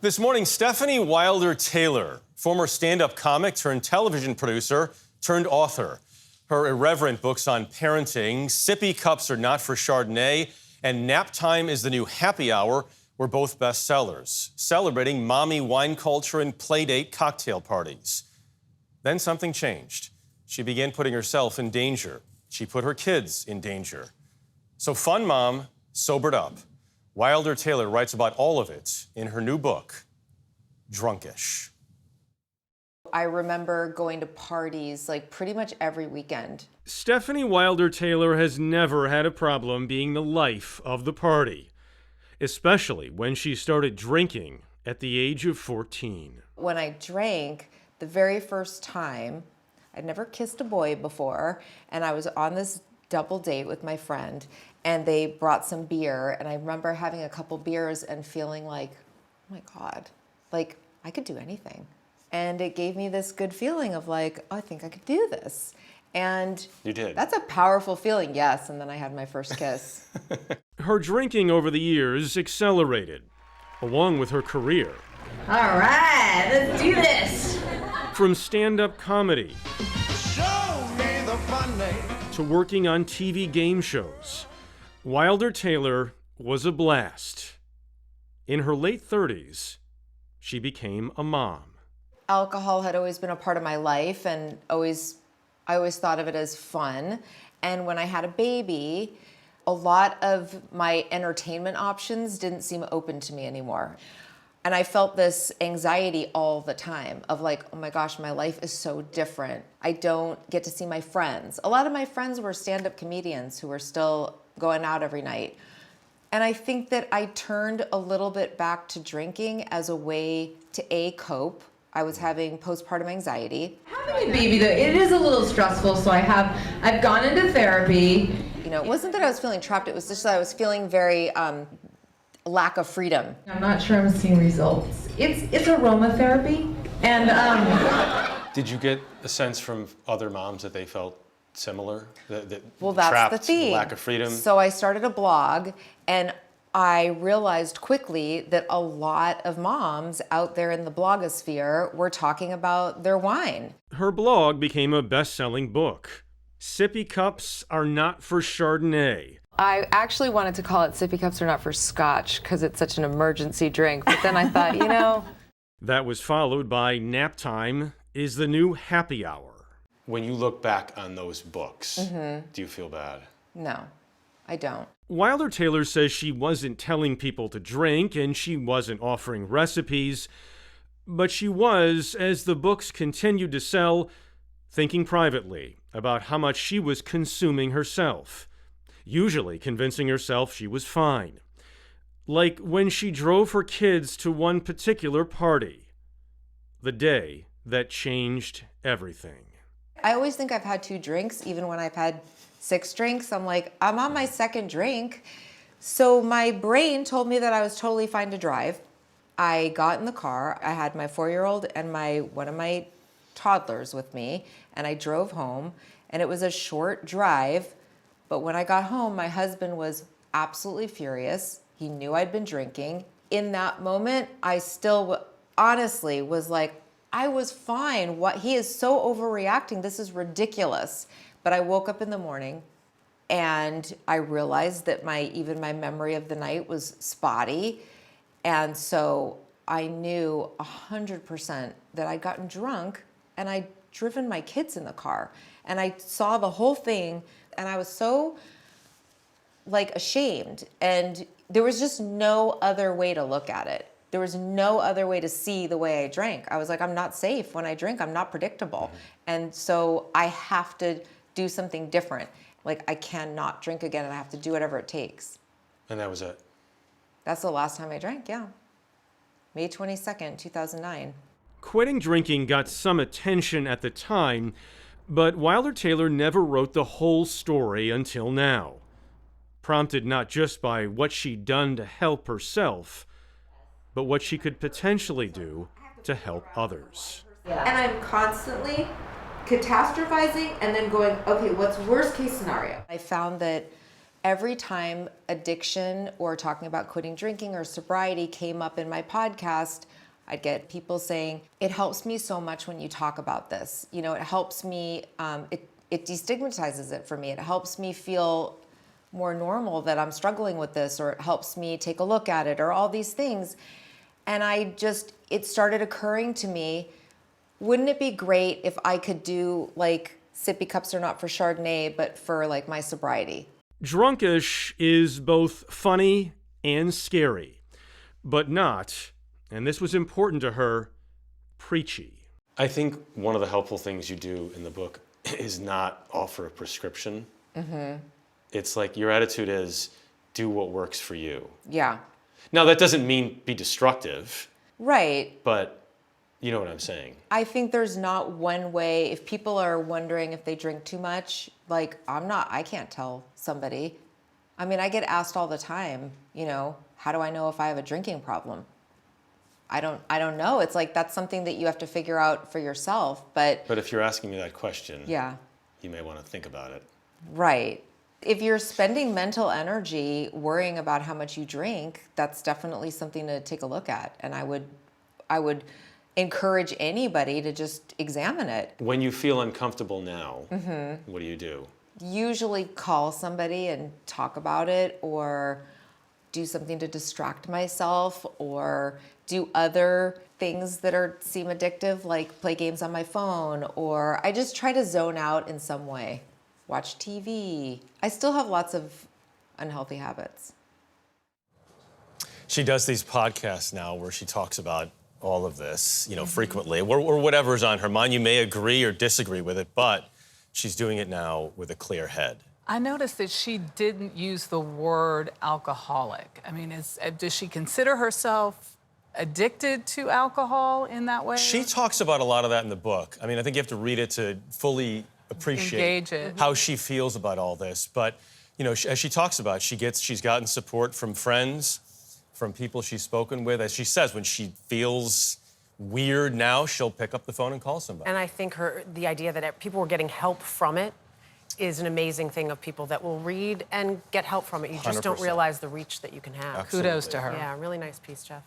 This morning, Stefanie Wilder Taylor, former stand-up comic turned television producer turned author. Her irreverent books on parenting, Sippy Cups Are Not for Chardonnay, and Nap Time is the New Happy Hour were both bestsellers, celebrating mommy wine culture and playdate cocktail parties. Then something changed. She began putting herself in danger. She put her kids in danger. So Fun Mom sobered up. Wilder Taylor writes about all of it in her new book, Drunkish. I remember going to parties like pretty much every weekend. Stefanie Wilder Taylor has never had a problem being the life of the party, especially when she started drinking at the age of 14. When I drank, the very first time, I'd never kissed a boy before, and I was on this double date with my friend, and they brought some beer, and I remember having a couple beers and feeling like, oh my God, like I could do anything. And it gave me this good feeling of like, oh, I think I could do this. And you did. That's a powerful feeling, yes. And then I had my first kiss. Her drinking over the years accelerated, along with her career. All right, let's do this. From stand-up comedy Show me the funny. to working on TV game shows, Wilder Taylor was a blast. In her late 30s, she became a mom. Alcohol had always been a part of my life, and I always thought of it as fun. And when I had a baby, a lot of my entertainment options didn't seem open to me anymore. And I felt this anxiety all the time of like, oh my gosh, my life is so different. I don't get to see my friends. A lot of my friends were stand-up comedians who were still going out every night. And I think that I turned a little bit back to drinking as a way to cope. I was having postpartum anxiety. Having a baby though, it is a little stressful, so I've gone into therapy. You know, it wasn't that I was feeling trapped, it was just that I was feeling very lack of freedom. I'm not sure I'm seeing results. It's aromatherapy, and Did you get a sense from other moms that they felt similar? Well, that's trapped, the theme. Lack of freedom? So I started a blog, and I realized quickly that a lot of moms out there in the blogosphere were talking about their wine. Her blog became a best-selling book. Sippy Cups Are Not for Chardonnay. I actually wanted to call it Sippy Cups Are Not for Scotch because it's such an emergency drink, but then I thought, you know. That was followed by Nap Time is the New Happy Hour. When you look back on those books, do you feel bad? No, I don't. Wilder Taylor says she wasn't telling people to drink and she wasn't offering recipes, but she was, as the books continued to sell, thinking privately about how much she was consuming herself, usually convincing herself she was fine. Like when she drove her kids to one particular party, the day that changed everything. I always think I've had 2 drinks, even when I've had 6 drinks. I'm like, I'm on my 2nd drink. So my brain told me that I was totally fine to drive. I got in the car. I had my 4-year-old and one of my toddlers with me, and I drove home, and it was a short drive. But when I got home, my husband was absolutely furious. He knew I'd been drinking. In that moment, I still honestly was like, I was fine. What? He is so overreacting. This is ridiculous. But I woke up in the morning and I realized that even my memory of the night was spotty. And so I knew 100% that I'd gotten drunk and I'd driven my kids in the car. And I saw the whole thing and I was so ashamed. And there was just no other way to look at it. There was no other way to see the way I drank. I was like, I'm not safe when I drink. I'm not predictable. And so I have to do something different. Like, I cannot drink again and I have to do whatever it takes. And that was it? That's the last time I drank, yeah. May 22nd, 2009. Quitting drinking got some attention at the time, but Wilder Taylor never wrote the whole story until now. Prompted not just by what she'd done to help herself, but what she could potentially do to help others. And I'm constantly catastrophizing and then going, okay, what's worst case scenario? I found that every time addiction or talking about quitting drinking or sobriety came up in my podcast, I'd get people saying, it helps me so much when you talk about this. You know, it helps me, it destigmatizes it for me. It helps me feel more normal that I'm struggling with this, or it helps me take a look at it, or all these things. And it started occurring to me, wouldn't it be great if I could do like sippy cups are not for Chardonnay, but for like my sobriety? Drunkish is both funny and scary, but not, and this was important to her, preachy. I think one of the helpful things you do in the book is not offer a prescription. Mm-hmm. It's like your attitude is do what works for you. Yeah. Now, that doesn't mean be destructive. Right. But you know what I'm saying. I think there's not one way. If people are wondering if they drink too much, like I can't tell somebody. I mean, I get asked all the time, you know, how do I know if I have a drinking problem? I don't know. It's like that's something that you have to figure out for yourself. But if you're asking me that question, yeah, you may want to think about it. Right. If you're spending mental energy worrying about how much you drink, that's definitely something to take a look at. And I would encourage anybody to just examine it. When you feel uncomfortable now, what do you do? Usually call somebody and talk about it, or do something to distract myself, or do other things that seem addictive, like play games on my phone, or I just try to zone out in some way. Watch TV. I still have lots of unhealthy habits. She does these podcasts now where she talks about all of this, you know, frequently, or whatever's on her mind. You may agree or disagree with it, but she's doing it now with a clear head. I noticed that she didn't use the word alcoholic. I mean, does she consider herself addicted to alcohol in that way? She talks about a lot of that in the book. I mean, I think you have to read it to fully appreciate how she feels about all this. But, you know, as she talks about, she's gotten support from friends, from people she's spoken with. As she says, when she feels weird now, she'll pick up the phone and call somebody. And I think the idea that people were getting help from it is an amazing thing, of people that will read and get help from it. You just don't 100%. realize the reach that you can have. Absolutely. Kudos to her. Yeah, really nice piece, Jeff.